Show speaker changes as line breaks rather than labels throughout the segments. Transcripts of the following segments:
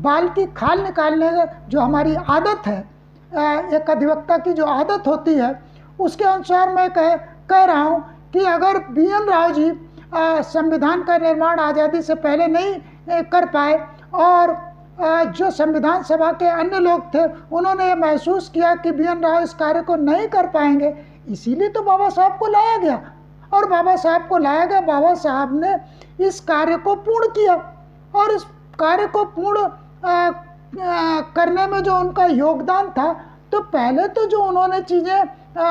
बाल की खाल निकालने जो हमारी आदत है, एक अधिवक्ता की जो आदत होती है, उसके अनुसार मैं कह रहा हूँ कि अगर BN राव जी संविधान का निर्माण आज़ादी से पहले नहीं कर पाए और जो संविधान सभा के अन्य लोग थे उन्होंने ये महसूस किया कि BN राव इस कार्य को नहीं कर पाएंगे, इसीलिए तो बाबा साहब को लाया गया। और बाबा साहब को लाया गया, बाबा साहब ने इस कार्य को पूर्ण किया और इस कार्य को पूर्ण करने में जो उनका योगदान था, तो पहले तो जो उन्होंने चीज़ें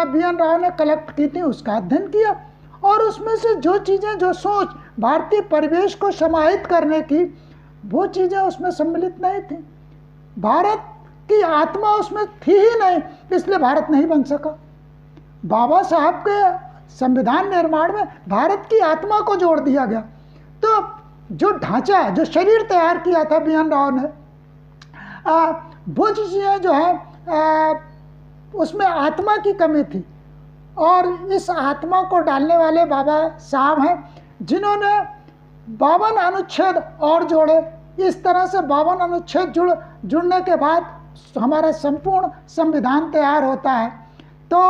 BN राव ने कलेक्ट की थी उसका अध्ययन किया और उसमें से जो चीज़ें, जो सोच भारतीय परिवेश को समाहित करने की, वो चीज़ें उसमें सम्मिलित नहीं थी। भारत की आत्मा उसमें थी ही नहीं, इसलिए भारत नहीं बन सका। बाबा साहब के संविधान निर्माण में भारत की आत्मा को जोड़ दिया गया। तो जो ढांचा, जो शरीर तैयार किया था BN राव ने, वो चीज़ें जो है उसमें आत्मा की कमी थी और इस आत्मा को डालने वाले बाबा साहब हैं, जिन्होंने 52 अनुच्छेद और जोड़े। इस तरह से 52 अनुच्छेद जुड़ने के बाद हमारा संपूर्ण संविधान तैयार होता है। तो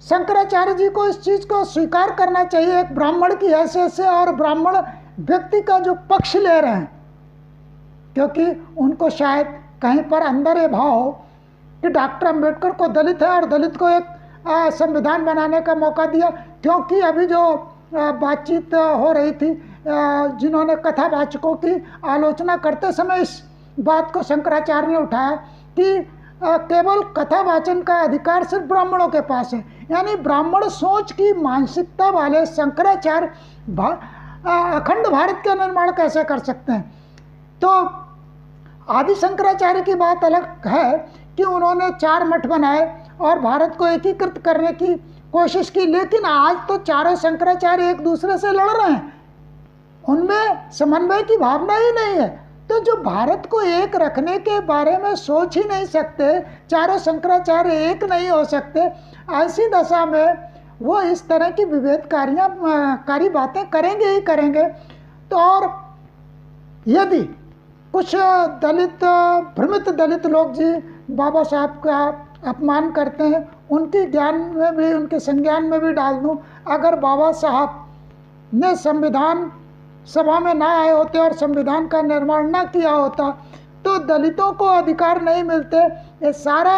शंकराचार्य जी को इस चीज़ को स्वीकार करना चाहिए एक ब्राह्मण की हैसियत से, और ब्राह्मण व्यक्ति का जो पक्ष ले रहे हैं, क्योंकि उनको शायद कहीं पर अंदर ये भाव हो कि डॉक्टर अंबेडकर को दलित है और दलित को एक संविधान बनाने का मौका दिया। क्योंकि अभी जो बातचीत हो रही थी, जिन्होंने कथावाचकों की आलोचना करते समय इस बात को शंकराचार्य ने उठाया कि केवल कथावाचन का अधिकार सिर्फ ब्राह्मणों के पास है, यानी ब्राह्मण सोच की मानसिकता वाले शंकराचार्य अखंड भारत का निर्माण कैसे कर सकते हैं। तो आदि शंकराचार्य की बात अलग है कि उन्होंने 4 मठ बनाए और भारत को एकीकृत करने की कोशिश की, लेकिन आज तो चारों शंकराचार्य एक दूसरे से लड़ रहे हैं, उनमें समन्वय की भावना ही नहीं है। तो जो भारत को एक रखने के बारे में सोच ही नहीं सकते, चारों शंकराचार्य एक नहीं हो सकते, ऐसी दशा में वो इस तरह की विभेदकारी बातें करेंगे ही करेंगे। तो और यदि कुछ दलित, भ्रमित दलित लोग जी बाबा साहब का अपमान करते हैं, उनके ज्ञान में भी, उनके संज्ञान में भी डाल दूं, अगर बाबा साहब ने संविधान सभा में ना आए होते और संविधान का निर्माण ना किया होता तो दलितों को अधिकार नहीं मिलते। ये सारा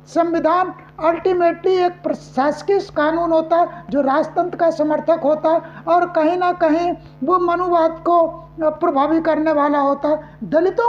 संविधान अल्टीमेटली एक प्रशासकीय कानून होता जो राजतंत्र का समर्थक होता और कहीं ना कहीं वो मनुवाद को प्रभावी करने वाला होता। दलितों को